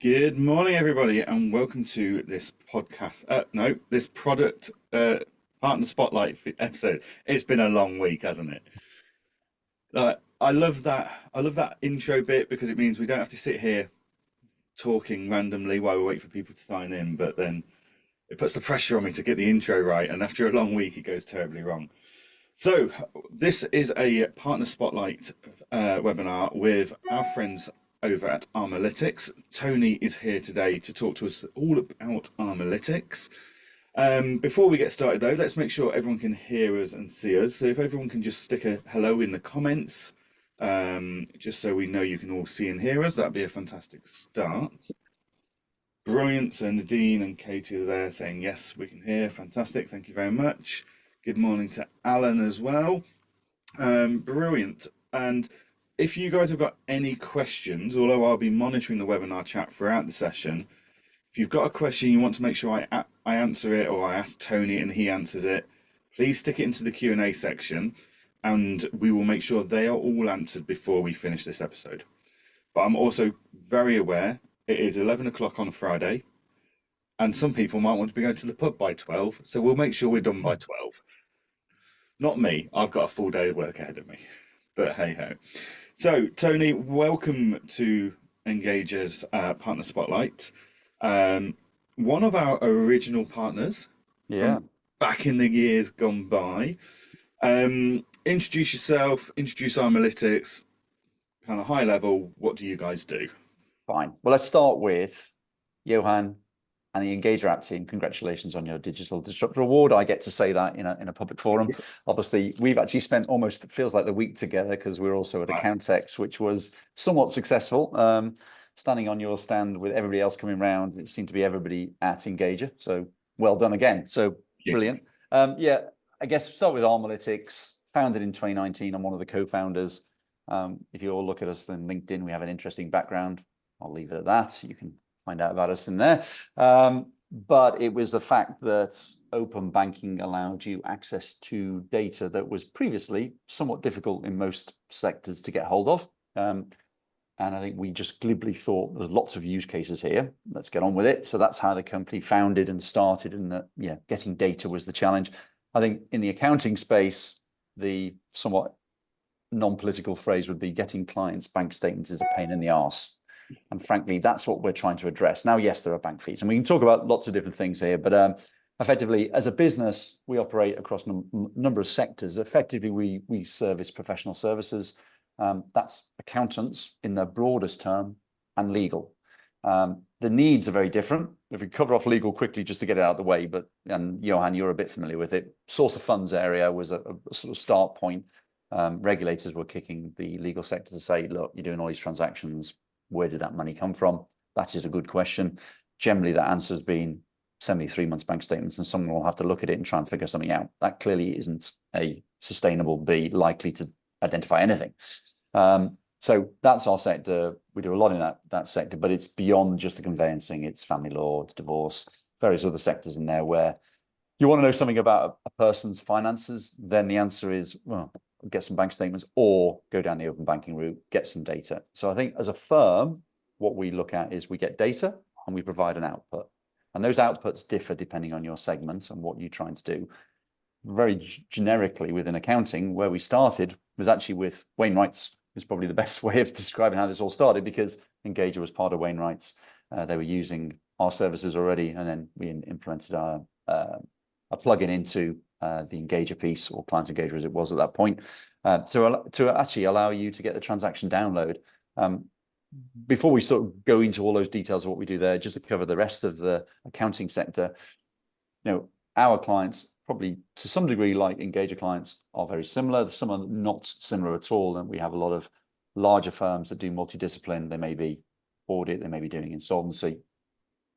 Good morning, everybody, and welcome to this podcast. This product partner spotlight episode. It's been a long week, hasn't it? I love that. I love that intro bit because it means we don't have to sit here talking randomly while we wait for people to sign in. But then it puts the pressure on me to get the intro right, and after a long week, it goes terribly wrong. So this is a partner spotlight webinar with our friends over at Armalytix. Tony is here today to talk to us all about Armalytix. Before we get started though, let's make sure everyone can hear us and see us. So if everyone can just stick a hello in the comments, just so we know you can all see and hear us, that'd be a fantastic start. Brilliant. So Nadine and Katie are there saying yes, we can hear. Fantastic. Thank you very much. Good morning to Alan as well. Brilliant. And if you guys have got any questions, although I'll be monitoring the webinar chat throughout the session, if you've got a question you want to make sure I answer it, or I ask Tony and he answers it, please stick it into the Q&A section and we will make sure they are all answered before we finish this episode. But I'm also very aware it is 11 o'clock on a Friday and some people might want to be going to the pub by 12, so we'll make sure we're done by 12. Not me, I've got a full day of work ahead of me, but hey ho. So, Tony, welcome to Engager's Partner Spotlight. One of our original partners from back in the years gone by. Introduce yourself, introduce Armalytix, kind of high level, what do you guys do? Fine. Well, let's start with Johan and the Engager app team. Congratulations on your Digital Disruptor Award. I get to say that in a public forum. Obviously, we've actually spent almost, it feels like the week together because we're also at Accountex, which was somewhat successful. Standing on your stand with everybody else coming around, it seemed to be everybody at Engager. So well done again. So brilliant. I guess start with Armalytix, founded in 2019. I'm one of the co-founders. If you all look at us on LinkedIn, we have an interesting background. I'll leave it at that. You can find out about us in there. But it was the fact that open banking allowed you access to data that was previously somewhat difficult in most sectors to get hold of. And I think we just glibly thought there's lots of use cases here. Let's get on with it. So that's how the company founded and started. And that, getting data was the challenge. I think in the accounting space, the somewhat non-political phrase would be getting clients' bank statements is a pain in the arse. And frankly, that's what we're trying to address. Now, yes, there are bank fees, and we can talk about lots of different things here, but effectively, as a business, we operate across a number of sectors. Effectively, we service professional services. That's accountants in the broadest term, and legal. The needs are very different. If we cover off legal quickly, just to get it out of the way, and Johan, you're a bit familiar with it. Source of funds area was a sort of start point. Regulators were kicking the legal sector to say, look, you're doing all these transactions. Where did that money come from? That is a good question. Generally, the answer has been send me 3 months bank statements and someone will have to look at it and try and figure something out. That clearly isn't a sustainable B likely to identify anything. So that's our sector. We do a lot in that sector, but it's beyond just the conveyancing. It's family law, it's divorce, various other sectors in there where you want to know something about a person's finances, then the answer is, well, get some bank statements or go down the open banking route, get some data. So I think as a firm, what we look at is we get data and we provide an output. And those outputs differ depending on your segment and what you're trying to do. Very generically within accounting, where we started was actually with Wainwright's, is probably the best way of describing how this all started, because Engager was part of Wainwright's. They were using our services already, and then we implemented a plugin into the Engager piece, or Client Engager as it was at that point, to actually allow you to get the transaction download. Before we sort of go into all those details of what we do there, just to cover the rest of the accounting sector, our clients, probably to some degree like Engager clients, are very similar. Some are not similar at all, and we have a lot of larger firms that do multidiscipline. They may be audit, they may be doing insolvency,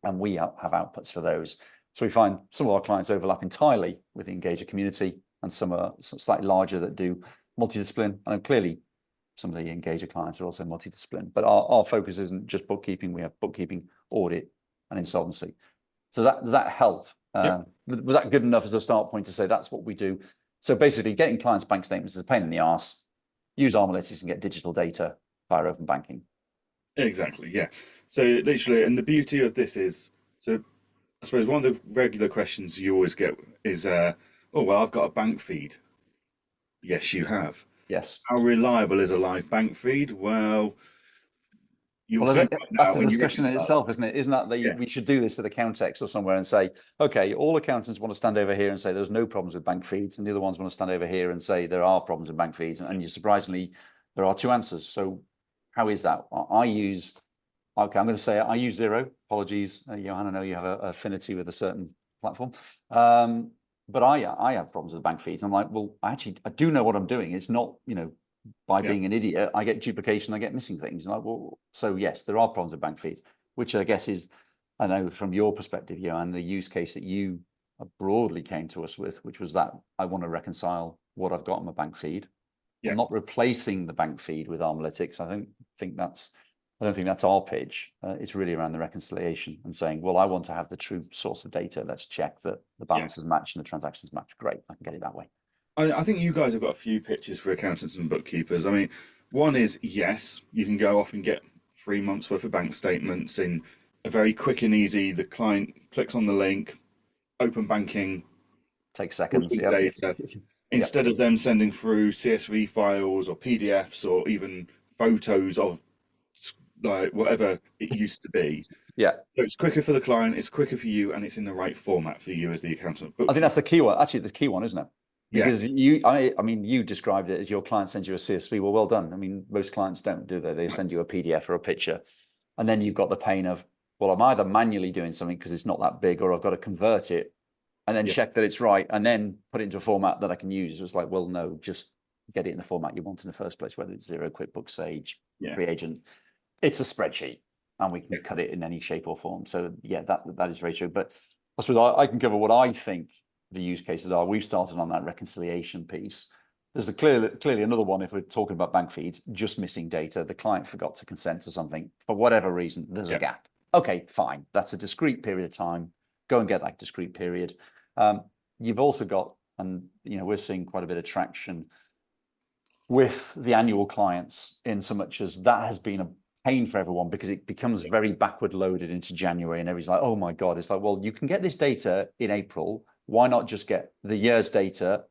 and we have outputs for those. So we find some of our clients overlap entirely with the Engager community, and some are slightly larger that do multidiscipline. And clearly, some of the Engager clients are also multidiscipline. But our focus isn't just bookkeeping. We have bookkeeping, audit, and insolvency. So does that help? Was that good enough as a start point to say that's what we do? So basically, getting clients' bank statements is a pain in the arse. Use Armalytix and get digital data via open banking. Exactly, yeah. So literally, and the beauty of this is, so I suppose one of the regular questions you always get is, oh, well, I've got a bank feed. Yes, you have. Yes. How reliable is a live bank feed? Well, you'll Well, find out that's now a when you discussion in reconcile. itself, isn't it? Isn't that Yeah, we should do this at the Countex or somewhere and say, okay, all accountants want to stand over here and say there's no problems with bank feeds, and the other ones want to stand over here and say there are problems with bank feeds. And you surprisingly, there are two answers. So how is that? I use, okay, I'm going to say I use Zero. Apologies, Johan, I know you have an affinity with a certain platform. But I have problems with bank feeds. I'm like, well, I do know what I'm doing. It's not, by yeah, being an idiot, I get duplication, I get missing things. Like, well, so yes, there are problems with bank feeds, which I guess is, I know from your perspective, and the use case that you broadly came to us with, which was that I want to reconcile what I've got on my bank feed. yeah, I'm not replacing the bank feed with Armalytix. I don't think that's our pitch. It's really around the reconciliation and saying, well, I want to have the true source of data. Let's check that the yeah. balances match and the transactions match. Great, I can get it that way. I think you guys have got a few pitches for accountants and bookkeepers. I mean, one is yes, you can go off and get 3 months worth of bank statements in a very quick and easy. The client clicks on the link, open banking, Takes seconds. pulling Yep. data, Yep. instead of them sending through CSV files or PDFs or even photos of like whatever it used to be. Yeah. So it's quicker for the client, it's quicker for you, and it's in the right format for you as the accountant I think bookkeeper. that's the key one. Actually, the key one, isn't it? Yeah, Because I mean, you described it as your client sends you a CSV. Well done. I mean, most clients don't do that. They send you a PDF or a picture, and then you've got the pain of, well, I'm either manually doing something because it's not that big, or I've got to convert it and then yeah, check that it's right, and then put it into a format that I can use. It's like, well, no, just get it in the format you want in the first place, whether it's Zero, QuickBooks, Sage, yeah, Free Agent. It's a spreadsheet, and we can yeah, cut it in any shape or form. So yeah, that is very true. But I suppose I can cover what I think the use cases are. We've started on that reconciliation piece. There's clearly another one if we're talking about bank feeds, just missing data. The client forgot to consent to something for whatever reason. There's a yeah. gap. Okay, fine. That's a discrete period of time. Go and get that discrete period. You've also got, and we're seeing quite a bit of traction with the annual clients, in so much as that has been a pain for everyone because it becomes very backward loaded into January, and everybody's like, oh my God, it's like, well, you can get this data in April. Why not just get the year's data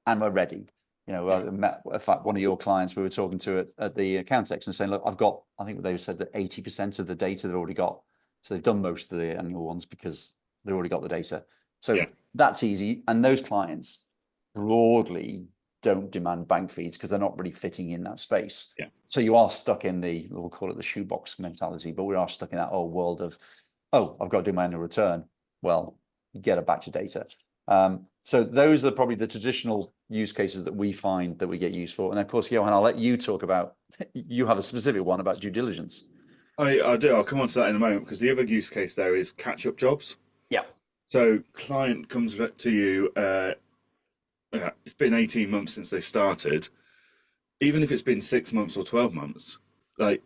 and we're ready? I met, in fact, one of your clients we were talking to at the Accountex and saying, look, I think they said that 80% of the data they've already got. So they've done most of the annual ones because they've already got the data. So Yeah. that's easy. And those clients broadly don't demand bank feeds because they're not really fitting in that space. Yeah. So you are stuck in we'll call it the shoebox mentality, but we are stuck in that old world of, oh, I've got to do my annual return. Well, get a batch of data. So those are probably the traditional use cases that we find that we get used for. And of course, Johan, I'll let you talk about, you have a specific one about due diligence. I do. I'll come on to that in a moment because the other use case there is catch-up jobs. Yeah. So client comes to you, it's been 18 months since they started. Even if it's been 6 months or 12 months, like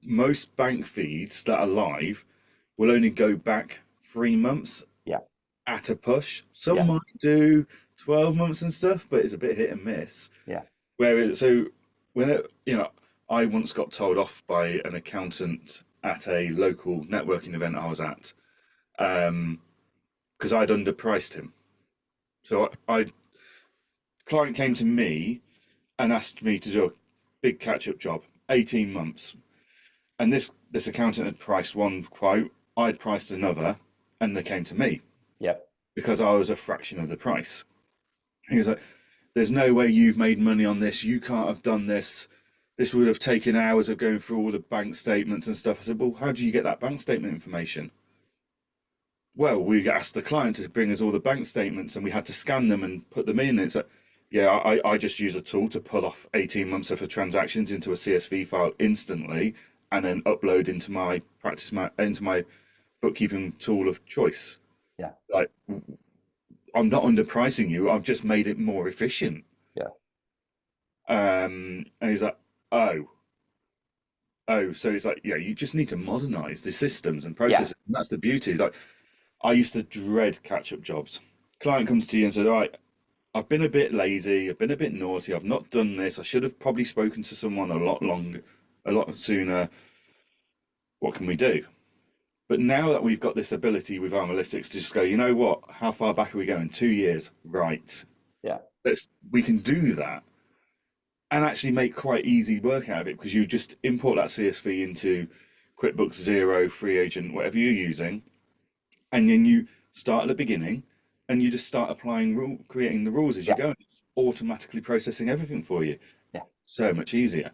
most bank feeds that are live will only go back 3 months Yeah. at a push. Some Yeah. might do 12 months and stuff, but it's a bit hit and miss. Yeah. So when I once got told off by an accountant at a local networking event I was at, because I'd underpriced him. So client came to me and asked me to do a big catch-up job, 18 months. And this accountant had priced one quote, I'd priced another, and they came to me Yeah. because I was a fraction of the price. He was like, there's no way you've made money on this. You can't have done this. This would have taken hours of going through all the bank statements and stuff. I said, well, how do you get that bank statement information? Well, we asked the client to bring us all the bank statements and we had to scan them and put them in. It's like, yeah, I just use a tool to pull off 18 months worth of transactions into a CSV file instantly and then upload into into my bookkeeping tool of choice. Yeah. Like, I'm not underpricing you. I've just made it more efficient. Yeah. And he's like, oh, so it's like, yeah, you just need to modernize the systems and processes. And that's the beauty. Like, I used to dread catch-up jobs. Client comes to you and said, all right, I've been a bit lazy, I've been a bit naughty, I've not done this. I should have probably spoken to someone a lot sooner. What can we do? But now that we've got this ability with Armalytix to just go, you know what? How far back are we going? 2 years, right? Yeah. We can do that and actually make quite easy work out of it because you just import that CSV into QuickBooks Zero, Free Agent, whatever you're using, and then you start at the beginning and you just start creating the rules as you Yeah. go. And it's automatically processing everything for you. Yeah. So much easier.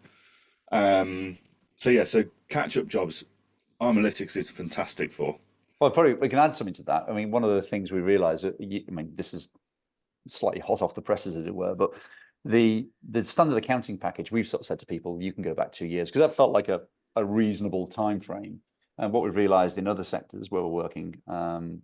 So catch-up jobs, Armalytix is fantastic for. Well, probably we can add something to that. I mean, one of the things we realize that, I mean, this is slightly hot off the presses, as it were, but the standard accounting package, we've sort of said to people, you can go back 2 years, because that felt like a reasonable time frame. And what we've realized in other sectors where we're working, and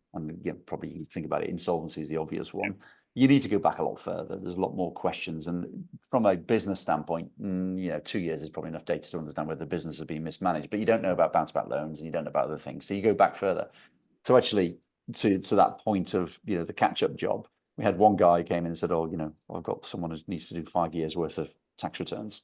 probably you think about it, insolvency is the obvious one. You need to go back a lot further. There's a lot more questions. And from a business standpoint, 2 years is probably enough data to understand whether the business has been mismanaged, but you don't know about bounce back loans and you don't know about other things. So you go back further. So actually, to that point of, the catch-up job, we had one guy who came in and said, oh, I've got someone who needs to do 5 years worth of tax returns.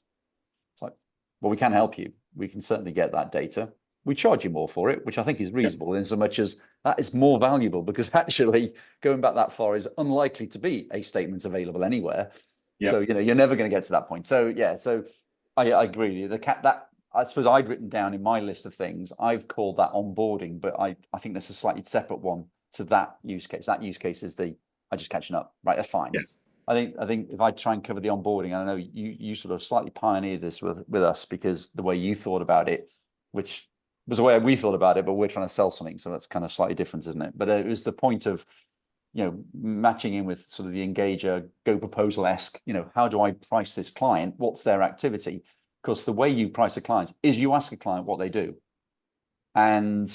It's like, well, we can help you. We can certainly get that data. We charge you more for it, which I think is reasonable in so much as that is more valuable, because actually going back that far is unlikely to be a statement available anywhere. Yep. So, you're never going to get to that point. So, yeah, so I agree. That I suppose I'd written down in my list of things, I've called that onboarding, but I think there's a slightly separate one to that use case. That use case is I just catching up, right? That's fine. Yeah. I think if I try and cover the onboarding, and I know you sort of slightly pioneered this with us, because the way you thought about it, which was the way we thought about it, but we're trying to sell something, so that's kind of slightly different, isn't it? But it was the point of, matching in with sort of the engager, go proposal-esque, how do I price this client? What's their activity? Because the way you price a client is you ask a client what they do. And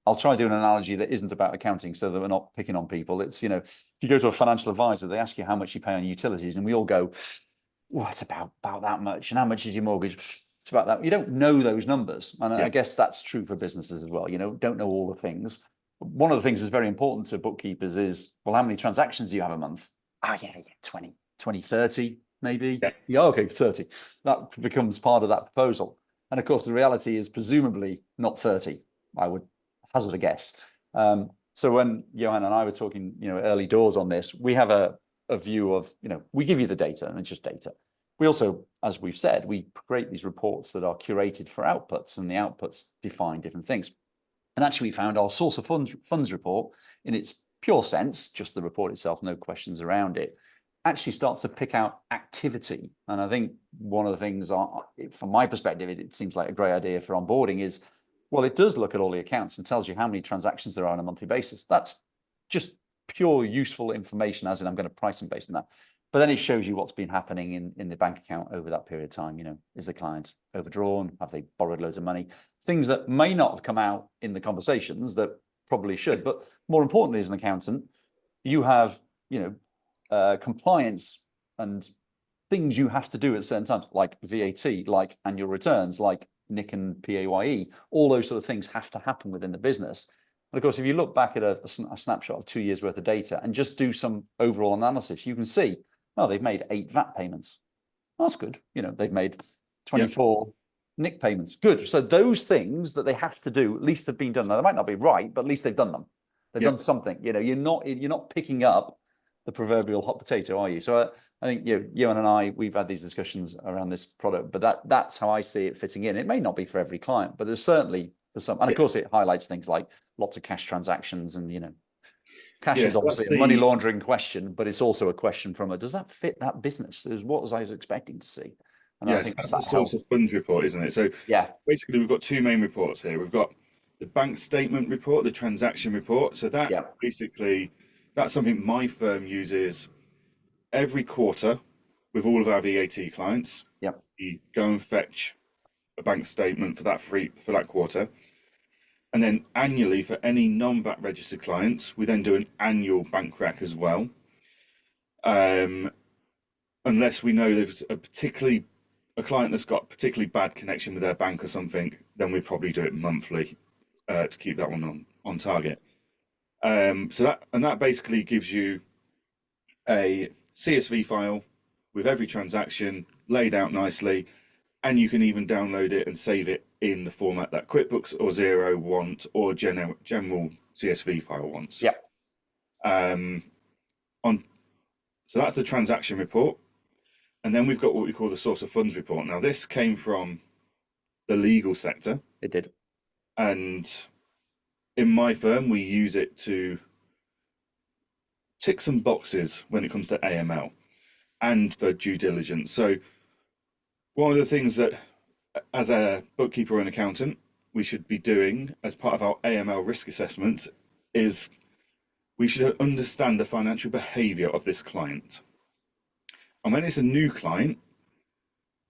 I'll try to do an analogy that isn't about accounting so that we're not picking on people. It's, if you go to a financial advisor, they ask you how much you pay on utilities, and we all go, well, it's about that much. And how much is your mortgage? It's about that. You don't know those numbers. And I guess that's true for businesses as well. Don't know all the things. One of the things that's very important to bookkeepers is, well, how many transactions do you have a month? Yeah, 20, 30, maybe. Yeah, okay, 30. That becomes part of that proposal. And of course, the reality is presumably not 30, I would hazard a guess. So when Johan and I were talking, early doors on this, we have a view of, we give you the data and it's just data. We also, as we've said, we create these reports that are curated for outputs, and the outputs define different things. And actually, we found our source of funds report, in its pure sense, just the report itself, no questions around it, actually starts to pick out activity. And I think one of the things, from my perspective, it seems like a great idea for onboarding is, well, it does look at all the accounts and tells you how many transactions there are on a monthly basis. That's just pure useful information, as in I'm going to price them based on that. But then it shows you what's been happening in the bank account over that period of time. Is the client overdrawn? Have they borrowed loads of money? Things that may not have come out in the conversations that probably should. But more importantly, as an accountant, you have, compliance and things you have to do at certain times, like VAT, like annual returns, like NIC and PAYE. All those sort of things have to happen within the business. And of course, if you look back at a snapshot of 2 years worth of data and just do some overall analysis, you can see, they've made 8 VAT payments. That's good. They've made 24 NIC payments. Good. So those things that they have to do at least have been done. Now, they might not be right, but at least they've done them. They've done something. You're not picking up the proverbial hot potato, are you? So I think Johan and I, we've had these discussions around this product, but that's how I see it fitting in. It may not be for every client, but there's certainly some, and of course it highlights things like lots of cash transactions, and cash is obviously a money laundering question, but it's also a question from does that fit that business? Is what I was expecting to see. And I think that's the source of funds report, isn't it? So basically we've got 2 main reports here. We've got the bank statement report, the transaction report. So that basically, that's something my firm uses every quarter with all of our VAT clients. You go and fetch a bank statement for that quarter. And then annually for any non-VAT registered clients, we then do an annual bank rec as well. Unless we know there's a client that's got a particularly bad connection with their bank or something, then we probably do it monthly to keep that one on target. So that basically gives you a CSV file with every transaction laid out nicely, and you can even download it and save it in the format that QuickBooks or Xero want, or general CSV file wants. Yeah. On So that's the transaction report. And then we've got what we call the source of funds report. Now, this came from the legal sector. It did. And in my firm, we use it to tick some boxes when it comes to AML and for due diligence. So one of the things that, as a bookkeeper and accountant, we should be doing as part of our AML risk assessments is we should understand the financial behavior of this client. And when it's a new client,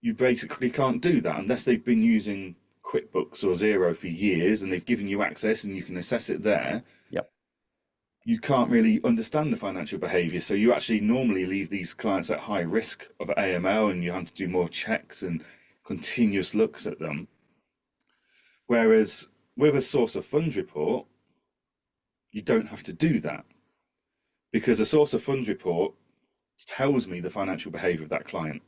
you basically can't do that unless they've been using QuickBooks or Xero for years and they've given you access and you can assess it there. Yep. You can't really understand the financial behavior. So you actually normally leave these clients at high risk of AML, and you have to do more checks and continuous looks at them. Whereas with a source of funds report, you don't have to do that, because a source of funds report tells me the financial behavior of that client.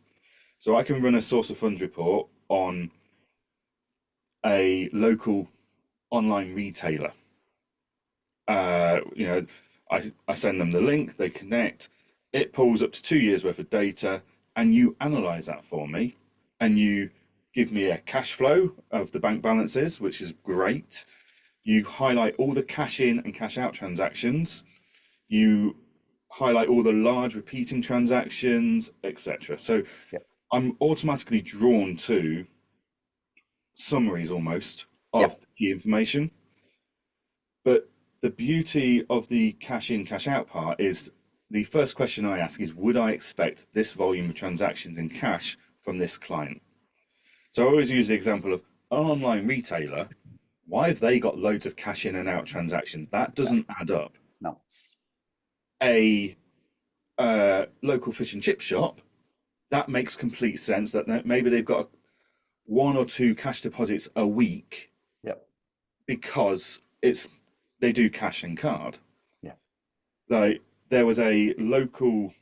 So I can run a source of funds report on a local online retailer. I send them the link, they connect, it pulls up to 2 years worth of data, and you analyze that for me, and you give me a cash flow of the bank balances, which is great. You highlight all the cash in and cash out transactions. You highlight all the large repeating transactions, etc. So I'm automatically drawn to summaries almost of the key information. But the beauty of the cash in, cash out part is the first question I ask is, would I expect this volume of transactions in cash from this client? So I always use the example of an online retailer. Why have they got loads of cash in and out transactions? That doesn't add up. No. A local fish and chip shop, that makes complete sense, that maybe they've got 1 or 2 cash deposits a week. Yep. Because they do cash and card. Yeah. Like there was a local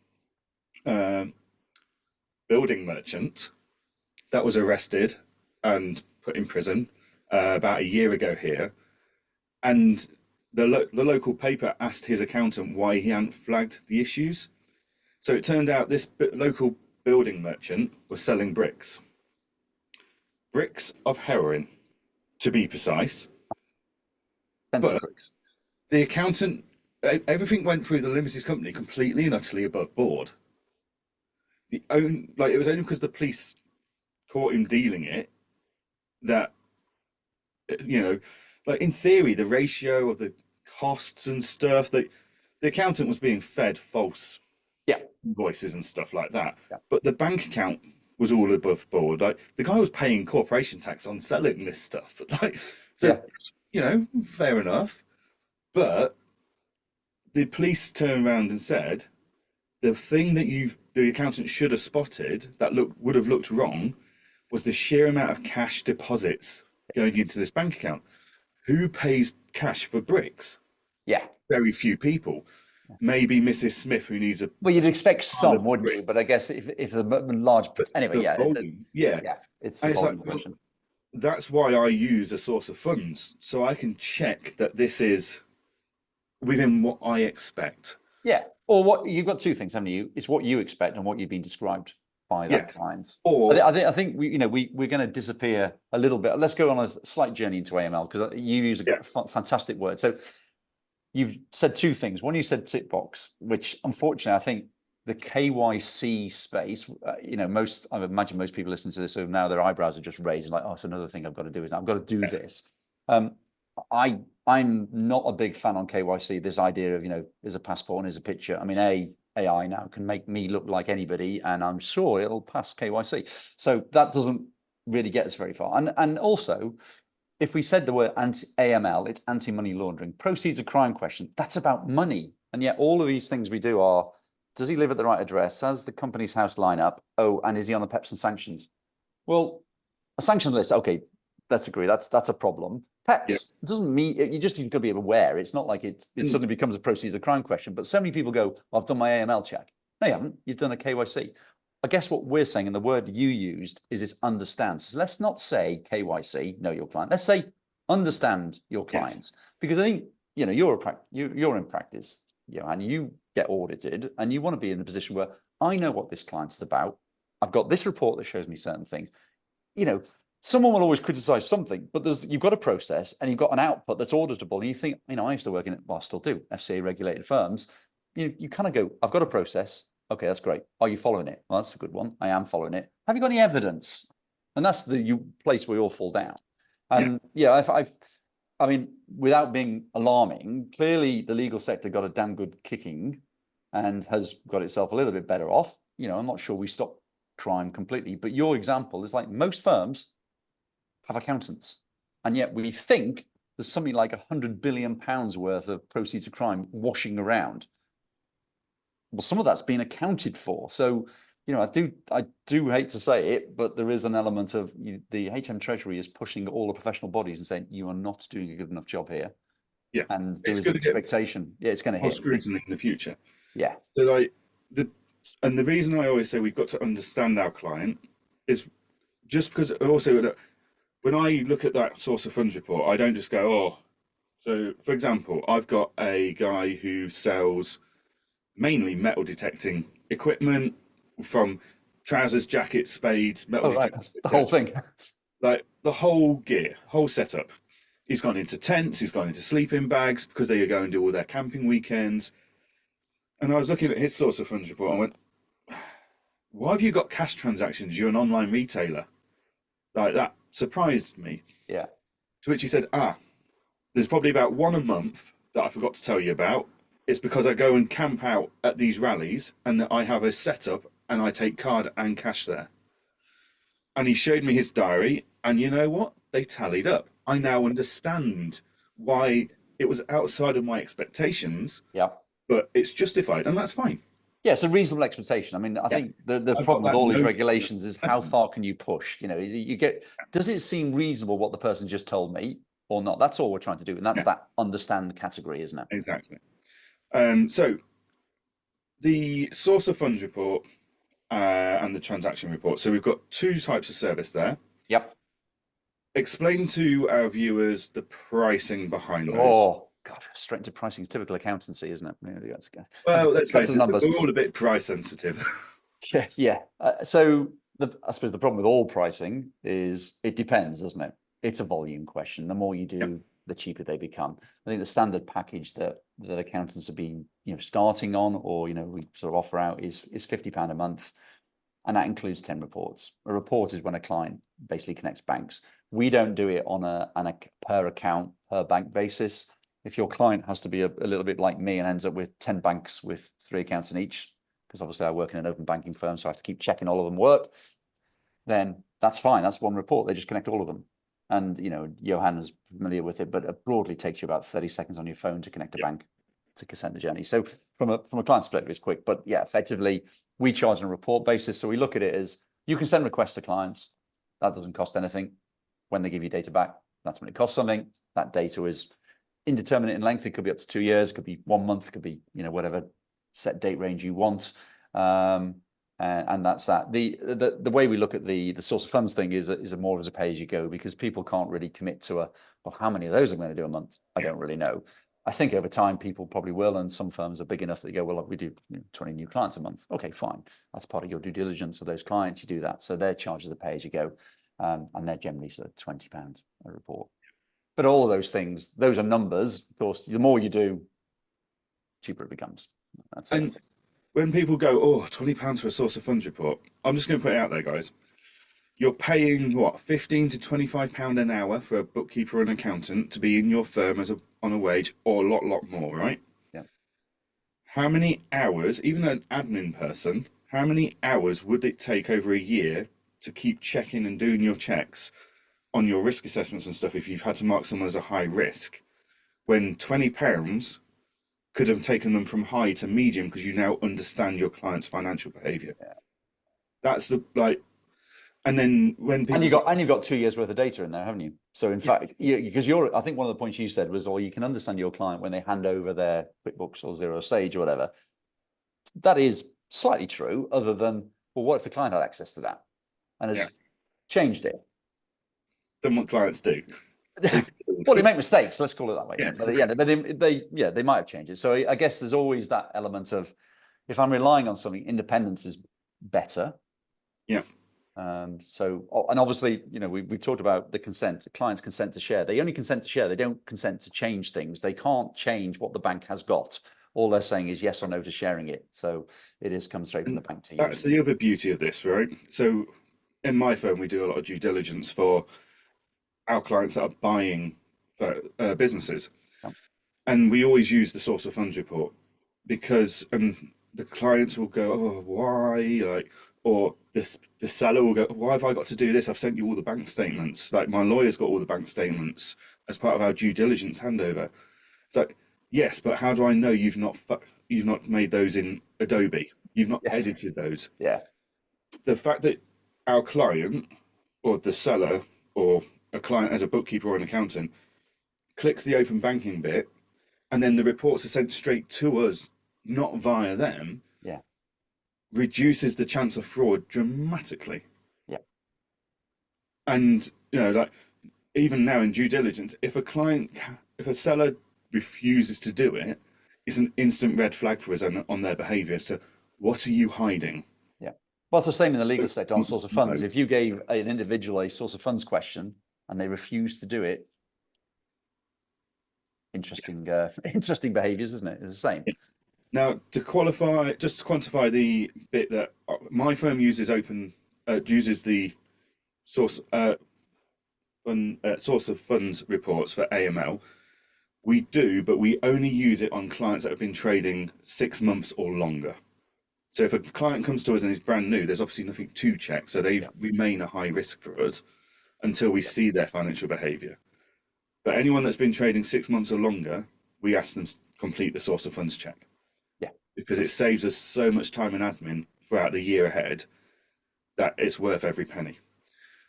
building merchant that was arrested and put in prison about a year ago here, and the local paper asked his accountant why he hadn't flagged the issues. So it turned out this local building merchant was selling bricks of heroin, to be precise. But bricks. The accountant, everything went through the limited company completely and utterly above board. It was only because the police caught him dealing it that, like in theory, the ratio of the costs and stuff, the accountant was being fed false invoices and stuff like that. Yeah. But the bank account was all above board. Like the guy was paying corporation tax on selling this stuff. Fair enough. But the police turned around and said the thing that the accountant should have spotted that would have looked wrong was the sheer amount of cash deposits going into this bank account. Who pays cash for bricks? Yeah. Very few people. Maybe Mrs. Smith, who needs a... Well, you'd expect some, wouldn't you? But I guess if the large... Anyway, volume, it's the volume question. That's why I use a source of funds, so I can check that this is within what I expect. Yeah. Or what you've got 2 things, haven't you? It's what you expect and what you've been described by that client. Or I think we're going to disappear a little bit. Let's go on a slight journey into AML, because you use a fantastic word. So you've said 2 things. One, you said tick box, which unfortunately I think the KYC space, I imagine most people listening to this, so now their eyebrows are just raised, like, oh, it's another thing I've got to do, I've got to do this. I'm not a big fan on KYC, this idea of, there's a passport and there's a picture. I mean, AI now can make me look like anybody, and I'm sure it'll pass KYC. So that doesn't really get us very far. And also, if we said the word AML, it's anti-money laundering. Proceeds of crime question, that's about money. And yet all of these things we do are, does he live at the right address? Has the company's house line up? Oh, and is he on the PEPs and sanctions? Well, a sanction list, okay, let's agree, that's a problem. PEPs doesn't mean, you just need to be aware. It's not like it suddenly becomes a proceeds of crime question, but so many people go, I've done my AML check. No, you haven't, you've done a KYC. I guess what we're saying, and the word you used is this understand. So let's not say KYC, know your client. Let's say understand your clients, because I think you're in practice, and you get audited, and you want to be in the position where I know what this client is about. I've got this report that shows me certain things. Someone will always criticize something, but you've got a process and you've got an output that's auditable. And you think, I used to work in, well, I still do, FCA regulated firms. You kind of go, I've got a process. Okay, that's great. Are you following it? Well, that's a good one. I am following it. Have you got any evidence? And that's the place where we all fall down. And I mean, without being alarming, clearly the legal sector got a damn good kicking and has got itself a little bit better off. I'm not sure we stopped crime completely, but your example is like most firms have accountants, and yet we think there's something like £100 billion worth of proceeds of crime washing around. Well, some of that's been accounted for. So, I do hate to say it, but there is an element of the HM Treasury is pushing all the professional bodies and saying you are not doing a good enough job here. Yeah, and there is an expectation. It's going to hit scrutiny in the future. Yeah. So and the reason I always say we've got to understand our client is just because also when I look at that source of funds report, I don't just go, oh. So, for example, I've got a guy who sells mainly metal detecting equipment, from trousers, jackets, spades, metal detectors. The whole thing. Like the whole gear, whole setup. He's gone into tents, he's gone into sleeping bags because they go and do all their camping weekends. And I was looking at his source of funds report and I went, why have you got cash transactions? You're an online retailer. Like, that surprised me. Yeah. To which he said, there's probably about one a month that I forgot to tell you about. It's because I go and camp out at these rallies and that I have a setup and I take card and cash there. And he showed me his diary, and you know what? They tallied up. I now understand why it was outside of my expectations. Yeah. But it's justified, and that's fine. Yeah, it's a reasonable expectation. I mean, I think the problem with all these regulations is how far can you push? Does it seem reasonable what the person just told me or not? That's all we're trying to do. And that's that understand category, isn't it? Exactly. So the source of funds report and the transaction report. So we've got two types of service there. Yep. Explain to our viewers the pricing behind those. Oh, God, straight into pricing is typical accountancy, isn't it? Well, let's face it, we're all a bit price sensitive. Yeah. So I suppose the problem with all pricing is it depends, doesn't it? It's a volume question. The more you do, the cheaper they become. I think the standard package that accountants have been, starting on, or we sort of offer out is £50 a month, and that includes 10 reports. A report is when a client basically connects banks. We don't do it on a per account, per bank basis. If your client has to be a little bit like me and ends up with 10 banks with 3 accounts in each, because obviously I work in an open banking firm, so I have to keep checking all of them work, then that's fine. That's one report. They just connect all of them. And, Johan is familiar with it, but it broadly takes you about 30 seconds on your phone to connect a bank to consent the journey. So from a client's perspective, it's quick. But yeah, effectively, we charge on a report basis. So we look at it as you can send requests to clients. That doesn't cost anything. When they give you data back, that's when it costs something. That data is indeterminate in length. It could be up to 2 years, could be 1 month, could be, whatever set date range you want. And that's that. The way we look at the source of funds thing is a more as a pay as you go, because people can't really commit to well, how many of those I'm going to do a month? I don't really know. I think over time people probably will, and some firms are big enough that they go, well, we do 20 new clients a month. Okay, fine. That's part of your due diligence of those clients. You do that. So their charges are pay as you go, and they're generally sort of £20 a report. But all of those things, those are numbers. Of course, the more you do, cheaper it becomes. That's it. When people go, oh, £20 for a source of funds report, I'm just going to put it out there, guys. You're paying, what, £15 to £25 an hour for a bookkeeper or an accountant to be in your firm on a wage, or a lot more, right? Yeah. How many hours, even an admin person, how many hours would it take over a year to keep checking and doing your checks on your risk assessments and stuff if you've had to mark someone as a high risk, when £20 could have taken them from high to medium because you now understand your client's financial behavior? Yeah. That's and then when people you've got 2 years worth of data in there, haven't you? So in fact, because I think one of the points you said was, you can understand your client when they hand over their QuickBooks or Xero Sage or whatever. That is slightly true, other than well, what if the client had access to that and Yeah. has changed it? Then what clients do? They Well, they make mistakes. Let's call it that way. Yeah. Yes. But yeah, but they might have changed it. So I guess there's always that element of, if I'm relying on something, independence is better. Yeah. And obviously, we talked about the consent, clients consent to share. They only consent to share. They don't consent to change things. They can't change what the bank has got. All they're saying is yes or no to sharing it. So it comes straight from the bank to That's you. the other beauty of this, right? So in my firm, we do a lot of due diligence for our clients that are buying for businesses, Yeah. and we always use the source of funds report because, and the clients will go, "Oh, why?" Like, or the seller will go, "Why have I got to do this? I've sent you all the bank statements. Like, my lawyer's got all the bank statements as part of our due diligence handover." It's like, yes, but how do I know you've not made those in Adobe? You've not Yes. edited those. Yeah. The fact that our client or the seller or a client as a bookkeeper or an accountant clicks the open banking bit and then the reports are sent straight to us, not via them, Yeah. reduces the chance of fraud dramatically. Yeah. And, like even now in due diligence, if a seller refuses to do it, it's an instant red flag for us on their behavior as to what are you hiding? Yeah. Well, it's the same in the legal sector on source of funds. No. If you gave an individual a source of funds question and they refuse to do it, interesting behaviors, isn't it? It's the same. Now, just to quantify the bit that my firm uses the source source of funds reports for AML. We do, but we only use it on clients that have been trading 6 months or longer. So if a client comes to us and is brand new, there's obviously nothing to check. So they remain a high risk for us until we see their financial behavior. But anyone that's been trading 6 months or longer, we ask them to complete the source of funds check. Yeah. Because it saves us so much time and admin throughout the year ahead that it's worth every penny.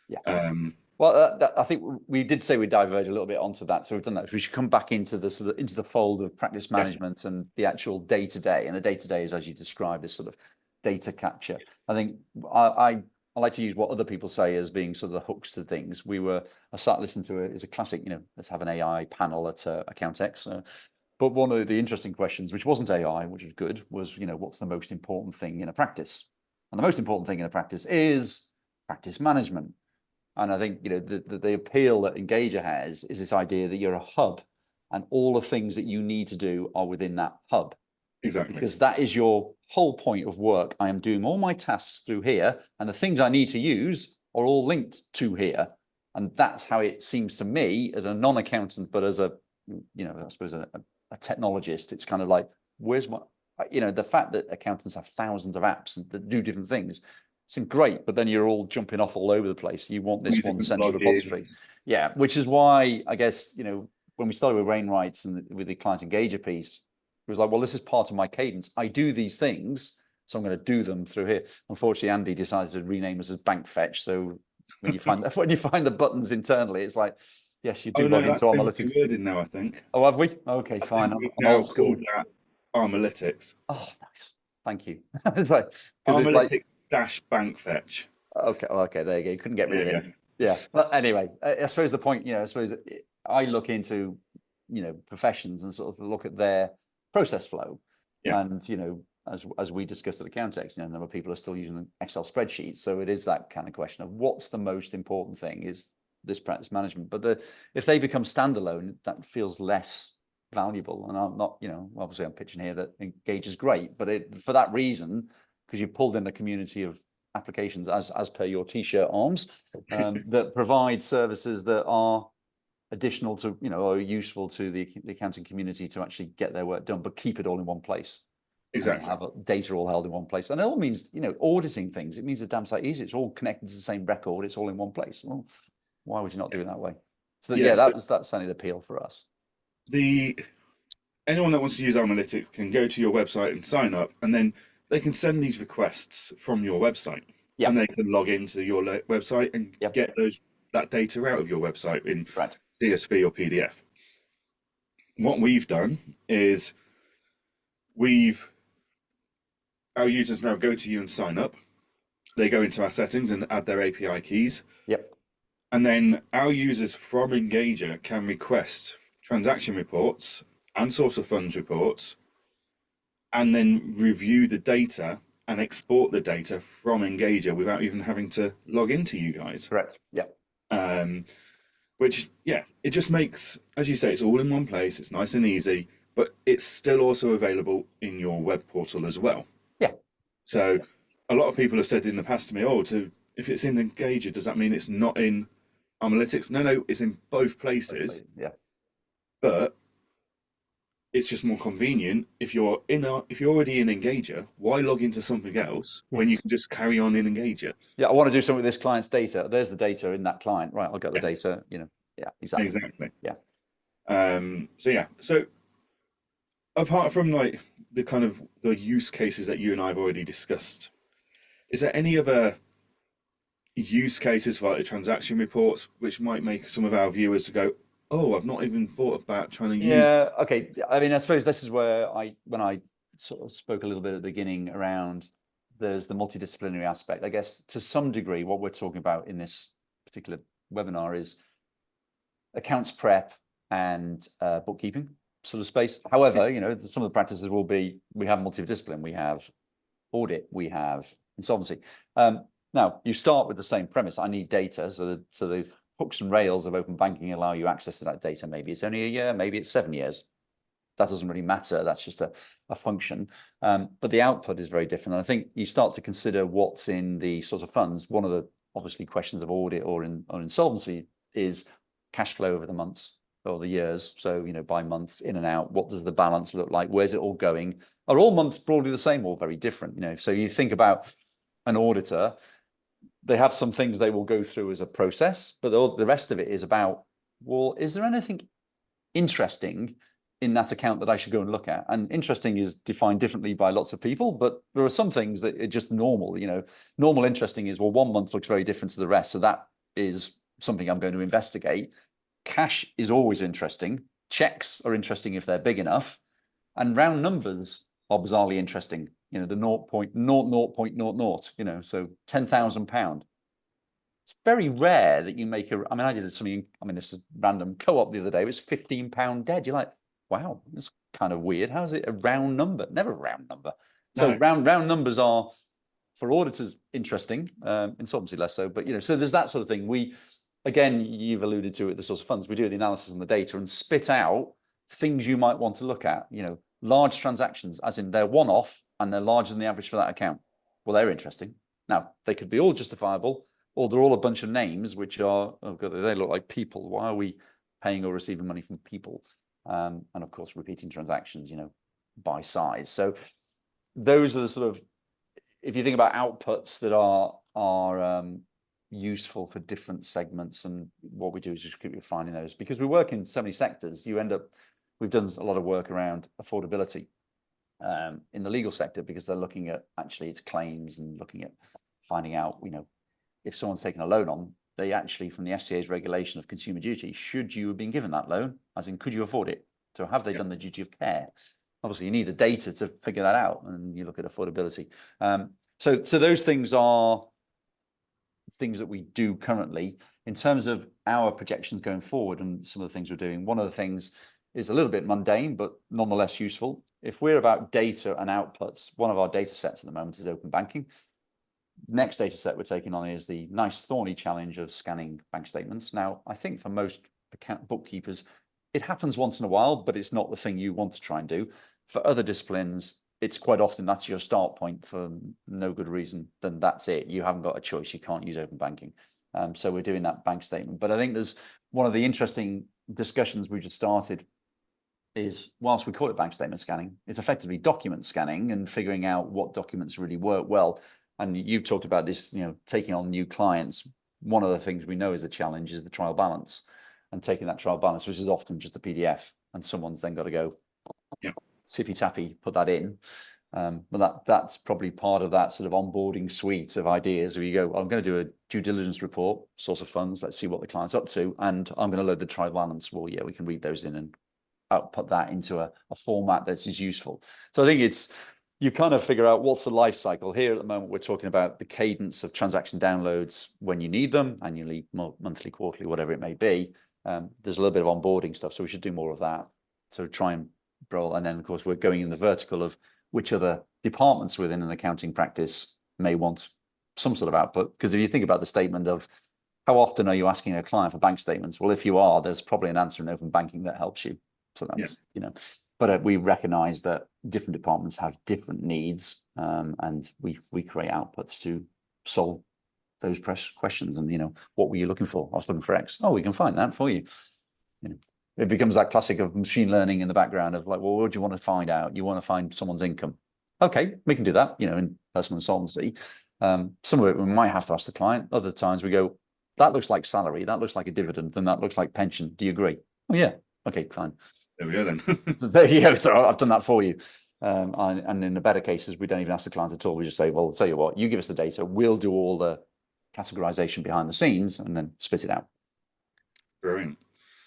Yeah. Well, I think we did say we diverge a little bit onto that, so we've done that. We should come back into the fold of practice management and the actual day to day. And the day to day is, as you described, this sort of data capture. I think I like to use what other people say as being sort of the hooks to things. I started listening to it as a classic, let's have an AI panel at Accountex. But one of the interesting questions, which wasn't AI, which was good, was what's the most important thing in a practice? And the most important thing in a practice is practice management. And I think the appeal that Engager has is this idea that you're a hub, and all the things that you need to do are within that hub. Exactly. Because that is your whole point of work. I am doing all my tasks through here, and the things I need to use are all linked to here. And that's how it seems to me as a non-accountant, but as I suppose a technologist. It's kind of like, where's my, the fact that accountants have thousands of apps that do different things. It's great, but then you're all jumping off all over the place. You want this one central repository. Yeah, which is why I guess, when we started with Wainwright's and with the client engager piece, it was like, well, this is part of my cadence. I do these things, so I'm going to do them through here. Unfortunately, Andy decided to rename us as Bank Fetch. So when you find the buttons internally, it's like, yes, you do log into Armalytix. Worded now, I think. Oh, have we? Okay, fine. I'm old school. Armalytix. Oh, nice. Thank you. It's like Armalytix dash bank fetch. Okay, there you go. You couldn't get rid of it. Yeah. But anyway, I suppose the point, I suppose I look into, professions and sort of look at their process flow. Yeah. And, as we discussed at Accountex, a number of people are still using Excel spreadsheets. So it is that kind of question of what's the most important thing is this practice management. But if they become standalone, that feels less valuable. And I'm not, obviously I'm pitching here that Engage is great, but for that reason, because you've pulled in a community of applications as per your t-shirt arms that provide services that are additional to, or useful to the accounting community to actually get their work done, but keep it all in one place. Exactly. Have data all held in one place. And it all means, auditing things. It means the damn sight easy. It's all connected to the same record. It's all in one place. Well, why would you not do it that way? So that's certainly the appeal for us. Anyone that wants to use Armalytix can go to your website and sign up, and then they can send these requests from your website. Yep. And they can log into your website and get that data out of your website in CSV or PDF. What we've done is our users now go to you and sign up. they go into our settings and add their API keys. Yep. And then our users from Engager can request transaction reports and source of funds reports, and then review the data and export the data from Engager without even having to log into you guys. Correct. Yep. Which, yeah, it just makes, as you say, it's all in one place. It's nice and easy, but it's still also available in your web portal as well. Yeah. So a lot of people have said in the past to me, oh, if it's in Engager, does that mean it's not in Armalytix? No, it's in both places. Yeah. But it's just more convenient if you're already in Engager. Why log into something else when you can just carry on in Engager? Yeah, I want to do something with this client's data. There's the data in that client, right? I'll get the Yes. data. Yeah, exactly. Exactly. Yeah. So apart from like the kind of the use cases that you and I have already discussed, is there any other use cases for like the transaction reports which might make some of our viewers to go, oh, I've not even thought about trying to use. Yeah, okay. I mean, I suppose this is where when I sort of spoke a little bit at the beginning around there's the multidisciplinary aspect. I guess to some degree, what we're talking about in this particular webinar is accounts prep and bookkeeping sort of space. However, some of the practices will be, we have multidiscipline, we have audit, we have insolvency. Now, you start with the same premise. I need data, so the hooks and rails of open banking allow you access to that data. Maybe it's only a year, maybe it's 7 years. That doesn't really matter. That's just a function. But the output is very different. And I think you start to consider what's in the source of funds. One of the obviously questions of audit or insolvency is cash flow over the months or the years. So, by month in and out, what does the balance look like? Where's it all going? Are all months broadly the same or very different? So you think about an auditor, they have some things they will go through as a process, but the rest of it is about, well, is there anything interesting in that account that I should go and look at? And interesting is defined differently by lots of people, but there are some things that are just normal. Normal interesting is, well, 1 month looks very different to the rest. So that is something I'm going to investigate. Cash is always interesting. Checks are interesting if they're big enough. And round numbers are bizarrely interesting. The 0.0000, so £10,000. It's very rare that you make I did something, this is random, co-op the other day, it was £15 dead. You're like, wow, that's kind of weird. How is it a round number? Never a round number. So no. round numbers are, for auditors, interesting, insolvency less so, but so there's that sort of thing. Again, you've alluded to it, the source of funds, we do the analysis on the data and spit out things you might want to look at, large transactions, as in they're one-off and they're larger than the average for that account. Well, they're interesting. Now, they could be all justifiable, or they're all a bunch of names which are, oh God, they look like people. Why are we paying or receiving money from people? And of course, repeating transactions, by size. So those are the sort of, if you think about outputs that are useful for different segments, and what we do is just keep refining those, because we work in so many sectors. We've done a lot of work around affordability in the legal sector, because they're looking at actually its claims and looking at finding out, if someone's taken a loan on, they actually, from the FCA's regulation of consumer duty, should you have been given that loan, as in, could you afford it? So have they done the duty of care? Obviously, you need the data to figure that out, and you look at affordability. So those things are things that we do currently. In terms of our projections going forward and some of the things we're doing, one of the things is a little bit mundane, but nonetheless useful. If we're about data and outputs, one of our data sets at the moment is open banking. Next data set we're taking on is the nice thorny challenge of scanning bank statements. Now, I think for most account bookkeepers, it happens once in a while, but it's not the thing you want to try and do. For other disciplines, it's quite often that's your start point for no good reason, then that's it. You haven't got a choice. You can't use open banking. So we're doing that bank statement. But I think there's one of the interesting discussions we just started is, whilst we call it bank statement scanning, it's effectively document scanning and figuring out what documents really work well. And you've talked about this, taking on new clients. One of the things we know is the challenge is the trial balance, and taking that trial balance, which is often just a PDF, and someone's then got to go tippy tappy, put that in. But that's probably part of that sort of onboarding suite of ideas where you go, I'm going to do a due diligence report, source of funds, let's see what the client's up to, and I'm going to load the trial balance. Well, yeah, we can read those in and output that into a format that is useful. So I think you kind of figure out what's the life cycle. Here at the moment, we're talking about the cadence of transaction downloads when you need them, annually, monthly, quarterly, whatever it may be. There's a little bit of onboarding stuff, so we should do more of that. So try and roll. And then, of course, we're going in the vertical of which other departments within an accounting practice may want some sort of output. Because if you think about the statement of how often are you asking a client for bank statements? Well, if you are, there's probably an answer in open banking that helps you. So that's, but we recognize that different departments have different needs, and we create outputs to solve those questions. And, what were you looking for? I was looking for X. Oh, we can find that for you. It becomes that classic of machine learning in the background of like, well, what do you want to find out? You want to find someone's income. Okay, we can do that, in personal insolvency. Some of it we might have to ask the client. Other times we go, that looks like salary, that looks like a dividend, and that looks like pension. Do you agree? Oh, yeah. Okay, fine. There we go then. So there you go. So I've done that for you. And in the better cases, we don't even ask the client at all. We just say, well, I'll tell you what, you give us the data, we'll do all the categorization behind the scenes and then spit it out. Brilliant.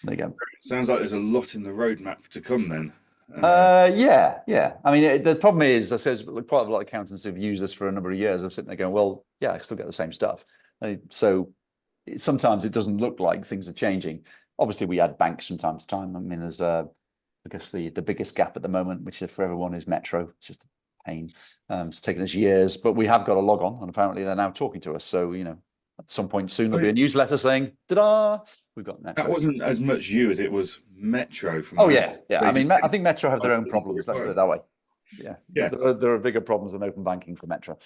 There you go. Sounds like there's a lot in the roadmap to come then. Yeah. I mean, the problem is, I suppose, quite a lot of accountants who've used this for a number of years are sitting there going, well, yeah, I still get the same stuff. So sometimes it doesn't look like things are changing. Obviously, we add banks from time to time. I mean, there's, I guess, the biggest gap at the moment, which is for everyone, is Metro. It's just a pain. It's taken us years, but we have got a log on, and apparently they're now talking to us. So, at some point soon, there'll be a newsletter saying, ta-da, we've got Metro. That wasn't as much you as it was Metro. Yeah. I mean, I think Metro have their own problems. Let's put it that way. Yeah. There are bigger problems than open banking for Metro.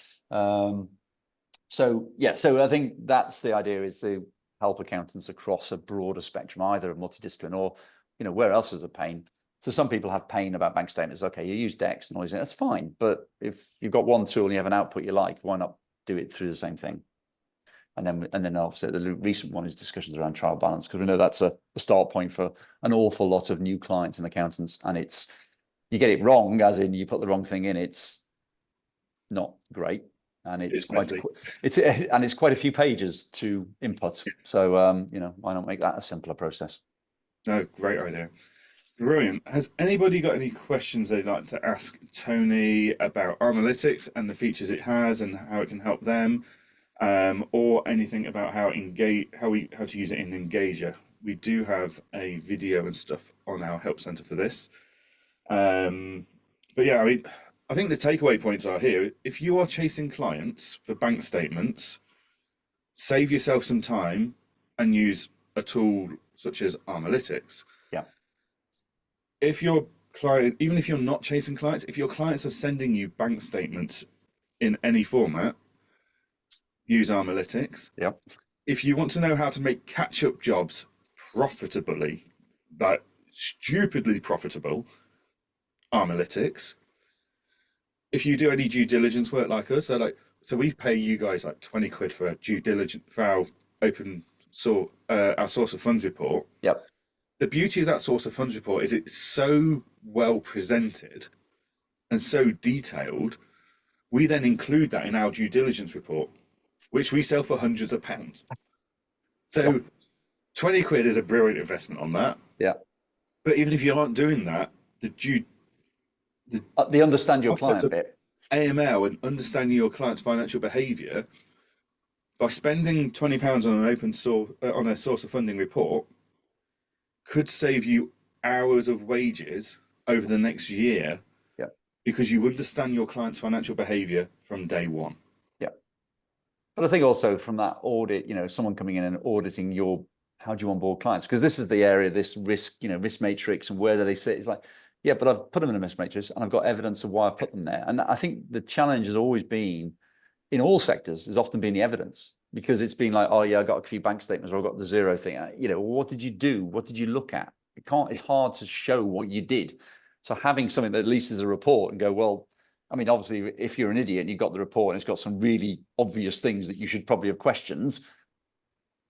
So I think that's the idea, is to help accountants across a broader spectrum, either of multidiscipline or, where else is the pain? So some people have pain about bank statements. Okay, you use Dex and all these, that's fine. But if you've got one tool and you have an output you like, why not do it through the same thing? And then obviously the recent one is discussions around trial balance, because we know that's a start point for an awful lot of new clients and accountants. And you get it wrong, as in you put the wrong thing in, it's not great. And it's quite a few pages to input. So why not make that a simpler process? No, great idea. Brilliant. Has anybody got any questions they'd like to ask Tony about Armalytix and the features it has and how it can help them, or anything about how to use it in Engager? We do have a video and stuff on our help center for this. But yeah, I think the takeaway points are here. If you are chasing clients for bank statements, save yourself some time and use a tool such as Armalytix. Yeah. If your client, even if you're not chasing clients, if your clients are sending you bank statements in any format, use Armalytix. Yeah. If you want to know how to make catch-up jobs profitably, like stupidly profitable, Armalytix. If you do any due diligence work like us, so we pay you guys like 20 quid for a due diligence for our our source of funds report. Yep. The beauty of that source of funds report is it's so well presented and so detailed. We then include that in our due diligence report, which we sell for hundreds of pounds. So 20 quid is a brilliant investment on that. Yeah. But even if you aren't doing that, the understand your client bit, AML, and understanding your client's financial behaviour, by spending £20 on an open source on a source of funding report, could save you hours of wages over the next year. Yeah. Because you understand your client's financial behaviour from day one. Yeah. But I think also from that audit, someone coming in and auditing how do you onboard clients? Because this is the area, this risk matrix and where do they sit. It's like, yeah, but I've put them in a risk matrix and I've got evidence of why I've put them there. And I think the challenge has always been, in all sectors, has often been the evidence, because it's been like, oh yeah, I got a few bank statements, or I got the zero thing. What did you do? What did you look at? It's hard to show what you did. So having something that at least is a report and go, well, I mean, obviously, if you're an idiot and you've got the report and it's got some really obvious things that you should probably have questioned,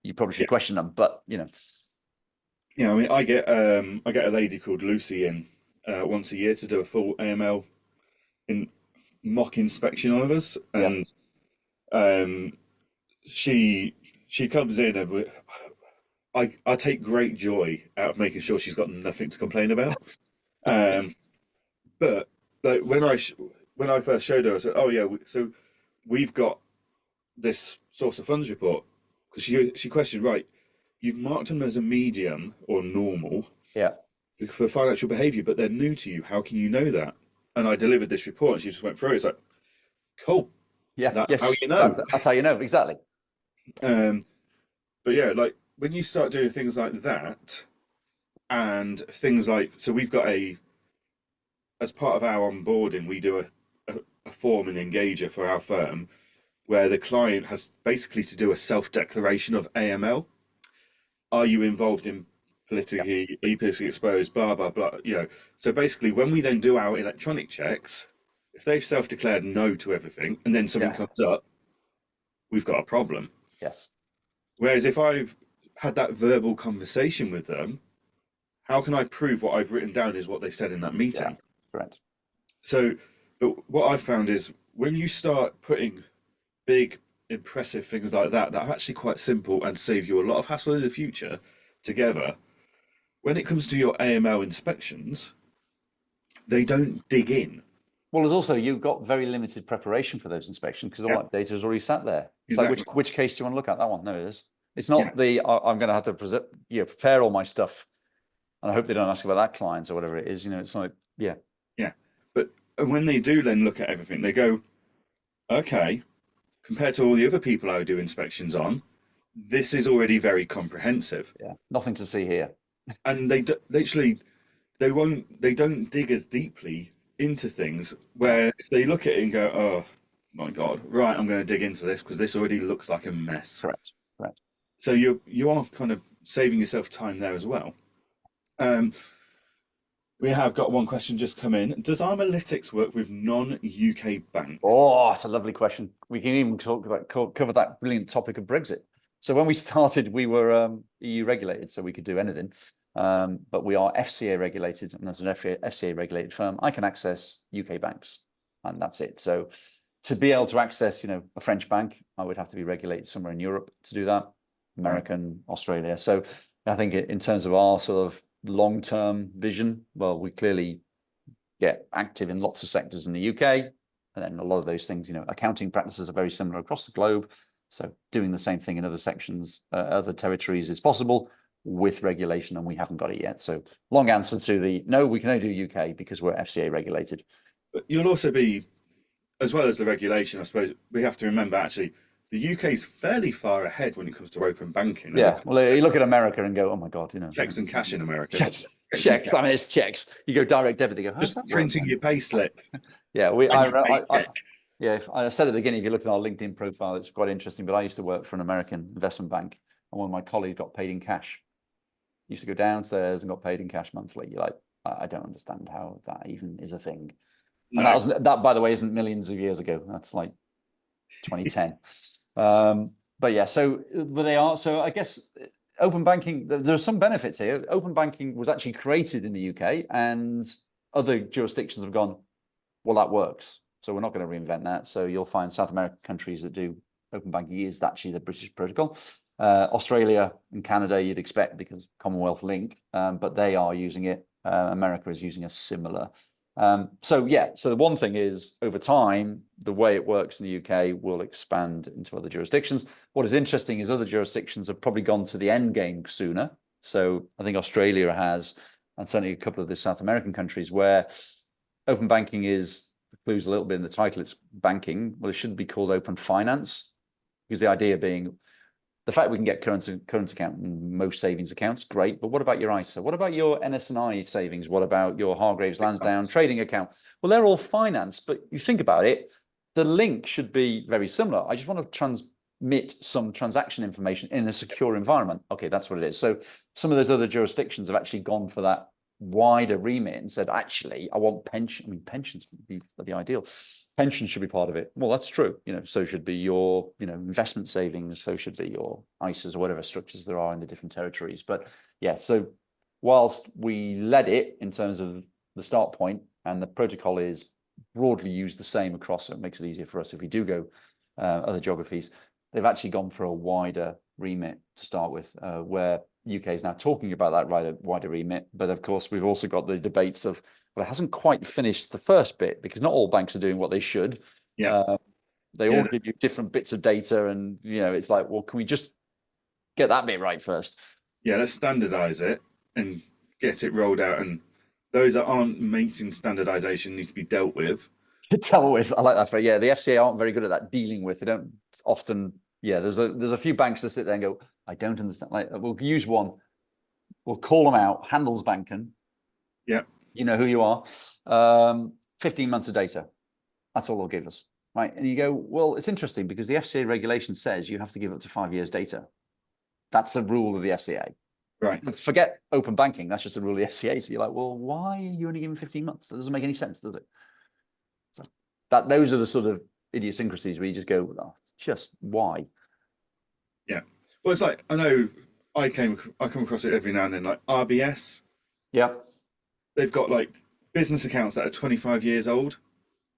you probably should question them. But Yeah, I mean, I get a lady called Lucy in once a year to do a full AML mock inspection of us, and she comes in and I take great joy out of making sure she's got nothing to complain about. But like when I first showed her, I said, "Oh yeah, so we've got this source of funds report," because she questioned, right, you've marked them as a medium or normal Yeah. for financial behaviour, but they're new to you. How can you know that? And I delivered this report, and she just went through it. It's like, cool, Yeah. that's how Yes. you know. That's how you know. Exactly. Um, but yeah, like when you start doing things like that, and things like, so we've got as part of our onboarding, we do a form and engager for our firm where the client has basically to do a self-declaration of AML. Are you involved in politically, are you politically exposed, blah, blah, blah, So basically, when we then do our electronic checks, if they've self-declared no to everything and then something Yeah. comes up, we've got a problem. Yes. Whereas if I've had that verbal conversation with them, how can I prove what I've written down is what they said in that Yeah. meeting? Correct. So, but what I've found is when you start putting big, impressive things like that are actually quite simple and save you a lot of hassle in the future together, when it comes to your AML inspections, they don't dig in. Well, there's also you've got very limited preparation for those inspections because all Yeah, that data is already sat there. It's like exactly. which case do you want to look at? That one. No, it is. It's Yeah, not the I'm going to have to prepare all my stuff, and I hope they don't ask about that client or whatever it is. It's like yeah. But and when they do then look at everything, they go, okay, compared to all the other people I do inspections on, this is already very comprehensive. nothing to see here. And they actually they don't dig as deeply into things. No, Where if they look at it and go, oh my God, right, I'm going to dig into this because this already looks like a mess. correct, correct. So you are kind of saving yourself time there as well. Um, we have got one question just come in. Does Armalytix work with non-UK banks? Oh, that's a lovely question. We can even cover that brilliant topic of Brexit. So when we started, we were EU regulated, so we could do anything. But we are FCA regulated, and as an FCA regulated firm, I can access UK banks, and that's it. So to be able to access, a French bank, I would have to be regulated somewhere in Europe to do that, American, Australia. So I think in terms of our sort of long-term vision, well, we clearly get active in lots of sectors in the UK. And then a lot of those things, accounting practices are very similar across the globe. So doing the same thing in other sections, other territories is possible with regulation, and we haven't got it yet. So long answer to the no, we can only do UK because we're FCA regulated. But you'll also be, as well as the regulation, I suppose we have to remember actually the UK is fairly far ahead when it comes to open banking. Yeah, well, you look at America and go, oh my God, checks and cash in America. Checks. I mean, it's checks. You go direct debit. They go, how's Just that printing your pay slip. Yeah, And your paycheck. yeah. I said at the beginning, if you look at our LinkedIn profile, it's quite interesting. But I used to work for an American investment bank, and one of my colleagues got paid in cash. Used to go downstairs and got paid in cash monthly. You're like, I don't understand how that even is a thing. And No. that, by the way, isn't millions of years ago. That's like 2010. But yeah, but they are. So I guess open banking, there are some benefits here. Open banking was actually created in the UK, and other jurisdictions have gone, well, that works. So we're not going to reinvent that. So you'll find South American countries that do open banking is actually the British protocol. Australia and Canada, you'd expect because Commonwealth link, but they are using it. America is using a similar. So the one thing is over time, the way it works in the UK will expand into other jurisdictions. What is interesting is other jurisdictions have probably gone to the end game sooner. So I think Australia has, and certainly a couple of the South American countries where open banking is, clues a little bit in the title, it's banking. Well, it shouldn't be called open finance, because the idea being the fact we can get current account in most savings accounts, great. But what about your ISA? What about your NS&I savings? What about your Hargreaves Lansdowne trading account? Well, they're all finance, but you think about it, the link should be very similar. I just want to transmit some transaction information in a secure environment. Okay, that's what it is. So some of those other jurisdictions have actually gone for that wider remit and said, actually, I want pension. I mean, pensions would be the ideal. Pensions should be part of it. Well, that's true. So should be your, investment savings. So should be your ISAs or whatever structures there are in the different territories. But yeah, so whilst we led it in terms of the start point, and the protocol is broadly used the same across, so it makes it easier for us if we do go other geographies. They've actually gone for a wider remit to start with, where UK is now talking about that wider remit. But of course, we've also got the debates of, well, it hasn't quite finished the first bit because not all banks are doing what they should. Yeah. They Yeah. all give you different bits of data, and it's like, well, can we just get that bit right first? Yeah, let's standardize it and get it rolled out. And those that aren't meeting standardization need to be dealt with. Dealt with. I like that phrase. Yeah, the FCA aren't very good at that, dealing with. They don't often. Yeah, there's a few banks that sit there and go, I don't understand. Like, we'll use one. We'll call them out. Handelsbanken. Yeah. You know who you are. 15 months of data. That's all they'll give us. Right. And you go, well, it's interesting because the FCA regulation says you have to give up to 5 years data. That's a rule of the FCA. Right. Forget open banking. That's just a rule of the FCA. So you're like, well, why are you only giving 15 months? That doesn't make any sense, does it? So those are the sort of idiosyncrasies where you just go, oh, just why? Yeah. Well, it's like, I know I come across it every now and then, like RBS. Yeah. They've got like business accounts that are 25 years old.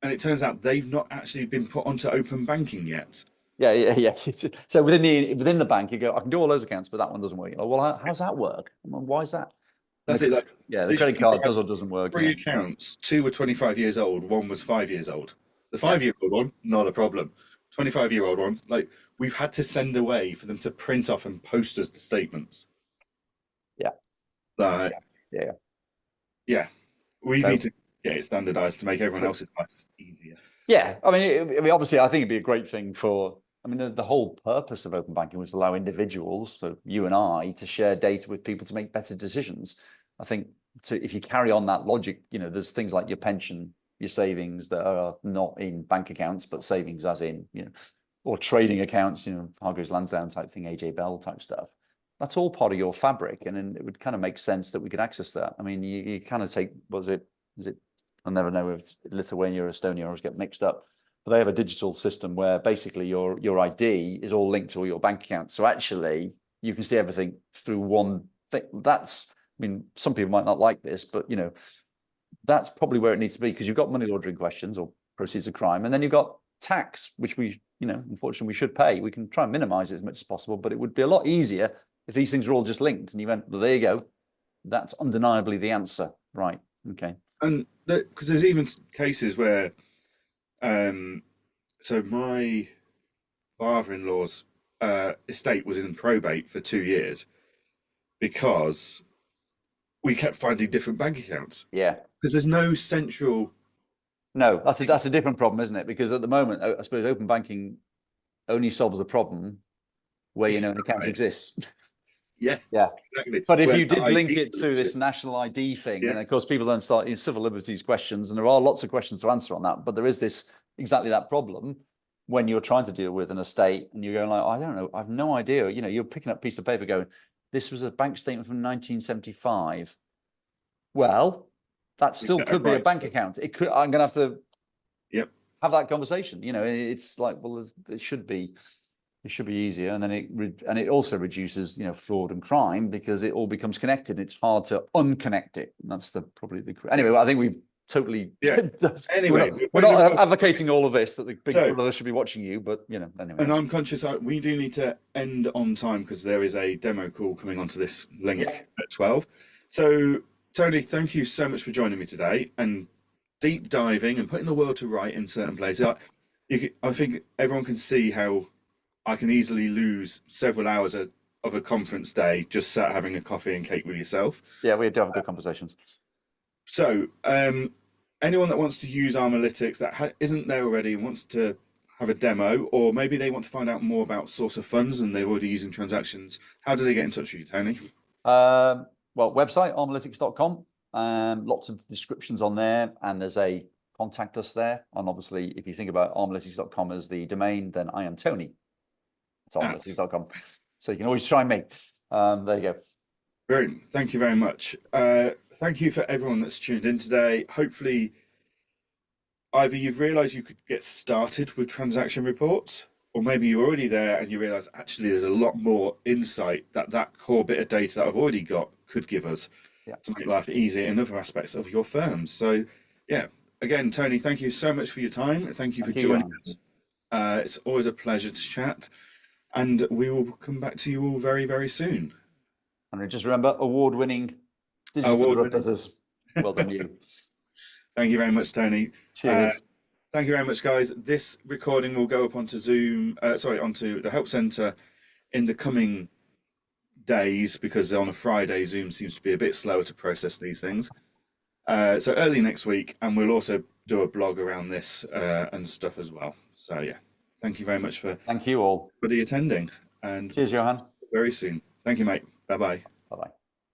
And it turns out they've not actually been put onto open banking yet. Yeah. So within the bank, you go, I can do all those accounts, but that one doesn't work. Like, well, how's that work? Why is that? That's it. Like, the credit card does or doesn't work. Three accounts, 2 were 25 years old, one was 5 years old. The 5-year-old one, not a problem. 25-year-old one, like we've had to send away for them to print off and post us the statements. Yeah. Yeah. We need to get it standardized to make everyone else's life easier. Yeah. I mean, obviously, I think it'd be a great thing for. I mean, the whole purpose of open banking was to allow individuals, so you and I, to share data with people to make better decisions. I think if you carry on that logic, there's things like your pension, your savings that are not in bank accounts, but savings as in, or trading accounts, Hargreaves Lansdown type thing, AJ Bell type stuff. That's all part of your fabric. And then it would kind of make sense that we could access that. I mean, you kind of take, is it, I'll never know if it's Lithuania or Estonia, I always get mixed up. But they have a digital system where basically your ID is all linked to all your bank accounts. So actually, you can see everything through one thing. Some people might not like this, but that's probably where it needs to be, because you've got money laundering questions or proceeds of crime, and then you've got tax, which we, unfortunately we should pay. We can try and minimize it as much as possible, but it would be a lot easier if these things are all just linked and you went, well, there you go. That's undeniably the answer. Right. Okay. And because there's even cases where, so my father-in-law's estate was in probate for 2 years because we kept finding different bank accounts. Yeah. Because there's no central. No, that's a different problem, isn't it? Because at the moment, I suppose open banking only solves the problem where an account exists. Yeah, exactly. But if you did link it through this national ID thing, and of course people then start civil liberties questions, and there are lots of questions to answer on that. But there is exactly that problem when you're trying to deal with an estate and you're going like, I don't know, I've no idea. You're picking up a piece of paper going, this was a bank statement from 1975. Well, that still could be a bank account. It could. I'm going to have to have that conversation. It's like, well, it should be easier, and then it also reduces fraud and crime because it all becomes connected. It's hard to unconnect it. And that's anyway. I think we've totally. Anyway, we're not advocating all of this that the big brother should be watching you, but anyway. And I'm conscious we do need to end on time because there is a demo call coming onto this link at 12. So Tony, thank you so much for joining me today and deep diving and putting the world to right in certain places. I think everyone can see how I can easily lose several hours of a conference day just sat having a coffee and cake with yourself. Yeah, we do have good conversations. So anyone that wants to use Armalytix that isn't there already and wants to have a demo, or maybe they want to find out more about source of funds and they're already using transactions, how do they get in touch with you, Tony? Well, website, armalytix.com. Lots of descriptions on there, and there's a contact us there. And obviously, if you think about armalytix.com as the domain, then I am Tony. It's armalytix.com. So you can always try me. There you go. Brilliant. Thank you very much. Thank you for everyone that's tuned in today. Hopefully, either you've realized you could get started with transaction reports, or maybe you're already there and you realize actually there's a lot more insight that core bit of data that I've already got could give us to make life easier in other aspects of your firm. So again, Tony, thank you so much for your time. Thank you for joining us. It's always a pleasure to chat, and we will come back to you all very, very soon. And just remember, award-winning digital Award-winning. editors. Well done, you. Thank you very much, Tony. Cheers. Thank you very much, guys. This recording will go up onto Zoom, onto the Help Centre in the coming days, because on a Friday, Zoom seems to be a bit slower to process these things. So early next week, and we'll also do a blog around this and stuff as well. So yeah, thank you very much for Thank you all. attending, and Cheers, Johan. very soon. Thank you, mate. Bye-bye. Bye-bye.